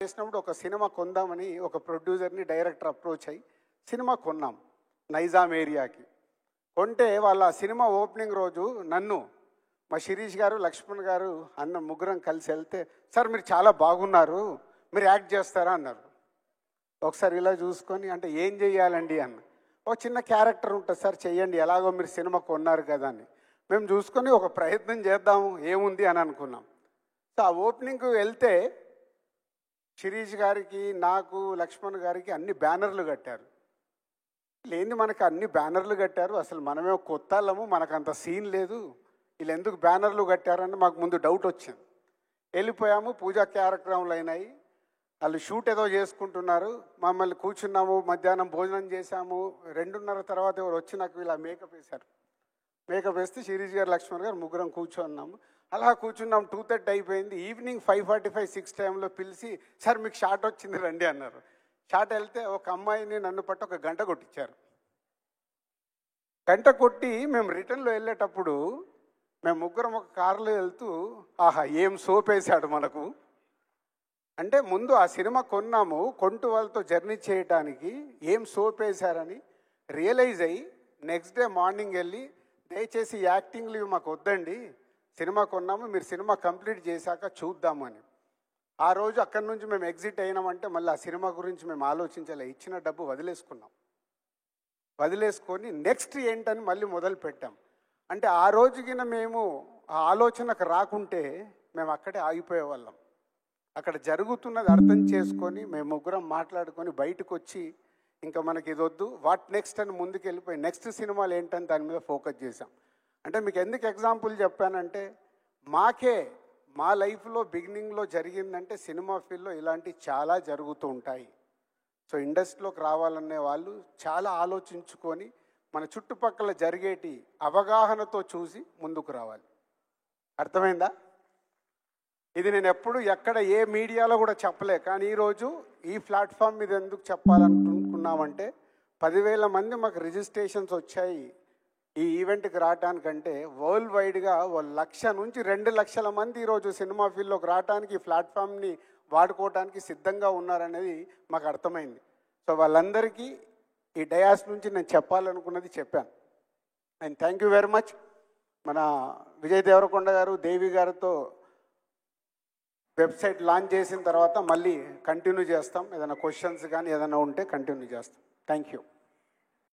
చేసినప్పుడు ఒక సినిమా కొందామని ఒక ప్రొడ్యూసర్ని డైరెక్టర్ అప్రోచ్ అయ్యి సినిమా కొన్నాం నైజాం ఏరియాకి. కొంటే వాళ్ళ సినిమా ఓపెనింగ్ రోజు నన్ను మా శిరీష్ గారు లక్ష్మణ్ గారు అన్న ముగ్గురం కలిసి వెళ్తే, సార్ మీరు చాలా బాగున్నారు, మీరు యాక్ట్ చేస్తారా అన్నారు. ఒకసారి ఇలా చూసుకొని అంటే ఏం చెయ్యాలండి అన్న. ఒక చిన్న క్యారెక్టర్ ఉంటుంది సార్, చెయ్యండి, ఎలాగో మీరు సినిమా కొన్నారు కదా అని. మేము చూసుకొని ఒక ప్రయత్నం చేద్దాము ఏముంది అని అనుకున్నాం. సో ఆ ఓపెనింగ్కి వెళ్తే శిరీష్ గారికి నాకు లక్ష్మణ్ గారికి అన్ని బ్యానర్లు కట్టారు. లేని మనకు అన్ని బ్యానర్లు కట్టారు, అసలు మనమే కొత్త వాళ్ళము, మనకు అంత సీన్ లేదు, వీళ్ళు ఎందుకు బ్యానర్లు కట్టారని మాకు ముందు డౌట్ వచ్చింది. వెళ్ళిపోయాము, పూజా కార్యక్రమాలు అయినాయి, వాళ్ళు షూట్ ఏదో చేసుకుంటున్నారు, మమ్మల్ని కూర్చున్నాము, మధ్యాహ్నం భోజనం చేశాము. 2:30 తర్వాత ఎవరు వచ్చి నాకు ఇలా మేకప్ వేశారు. మేకప్ వేస్తే శిరీష్ గారు లక్ష్మణ్ గారు ముగ్గురం కూర్చున్నాము. అలా కూర్చున్నాం. 2:30 అయిపోయింది. ఈవినింగ్ 5:45-6 టైంలో పిలిచి, సార్ మీకు షాట్ వచ్చింది రండి అన్నారు. షాట్ వెళ్తే ఒక అమ్మాయిని నన్ను పట్టి ఒక గంట కొట్టించారు. గంట కొట్టి మేము రిటర్న్లో వెళ్ళేటప్పుడు మేము ముగ్గురం ఒక కారులో వెళ్తూ, ఆహా ఏం సోప్ వేసాడు మనకు అంటే, ముందు ఆ సినిమా కొన్నాము, కొంటూ వాళ్ళతో జర్నీ చేయడానికి ఏం సోప్ వేశారని రియలైజ్ అయ్యి నెక్స్ట్ డే మార్నింగ్ వెళ్ళి, దయచేసి యాక్టింగ్లు ఇవి మాకు వద్దండి, సినిమా కొన్నాము, మీరు సినిమా కంప్లీట్ చేశాక చూద్దాము అని. ఆ రోజు అక్కడి నుంచి మేము ఎగ్జిట్ అయినామంటే మళ్ళీ ఆ సినిమా గురించి మేము ఆలోచించాలి. ఇచ్చిన డబ్బు వదిలేసుకున్నాం. వదిలేసుకొని నెక్స్ట్ ఏంటని మళ్ళీ మొదలు పెట్టాం. అంటే ఆ రోజుకిన మేము ఆ ఆలోచనకు రాకుంటే మేము అక్కడే ఆగిపోయేవాళ్ళం. అక్కడ జరుగుతున్నది అర్థం చేసుకొని మేము ముగ్గురం మాట్లాడుకొని బయటకు వచ్చి, ఇంకా మనకి ఇది వద్దు, వాట్ నెక్స్ట్ అని ముందుకు వెళ్ళిపోయి నెక్స్ట్ సినిమాలు ఏంటని దాని మీద ఫోకస్ చేశాం. అంటే మీకు ఎందుకు ఎగ్జాంపుల్ చెప్పానంటే, మా లైఫ్లో బిగినింగ్లో జరిగిందంటే సినిమా ఫీల్డ్లో ఇలాంటివి చాలా జరుగుతూ ఉంటాయి. సో ఇండస్ట్రీలోకి రావాలనే వాళ్ళు చాలా ఆలోచించుకొని మన చుట్టుపక్కల జరిగేటి అవగాహనతో చూసి ముందుకు రావాలి. అర్థమైందా? ఇది నేను ఎప్పుడు ఎక్కడ ఏ మీడియాలో కూడా చెప్పలే, కానీ ఈరోజు ఈ ప్లాట్ఫామ్ మీద ఎందుకు చెప్పాలనుకున్నామంటే, 10,000 మంది మాకు రిజిస్ట్రేషన్స్ వచ్చాయి ఈ ఈవెంట్కి రావడానికంటే, వరల్డ్ వైడ్గా 1,00,000 నుంచి 2,00,000 మంది ఈరోజు సినిమా ఫీల్డ్లోకి రావడానికి ఈ ప్లాట్ఫామ్ని వాడుకోవడానికి సిద్ధంగా ఉన్నారనేది మాకు అర్థమైంది. సో వాళ్ళందరికీ ఈ డయాస్ నుంచి నేను చెప్పాలనుకున్నది చెప్పాను. And thank you very much. మన విజయ్ దేవరకొండ గారు, దేవి గారితో వెబ్సైట్ లాంచ్ చేసిన తర్వాత మళ్ళీ కంటిన్యూ చేస్తాం. ఏదైనా క్వశ్చన్స్ కానీ ఏదైనా ఉంటే కంటిన్యూ చేస్తాం. Thank you.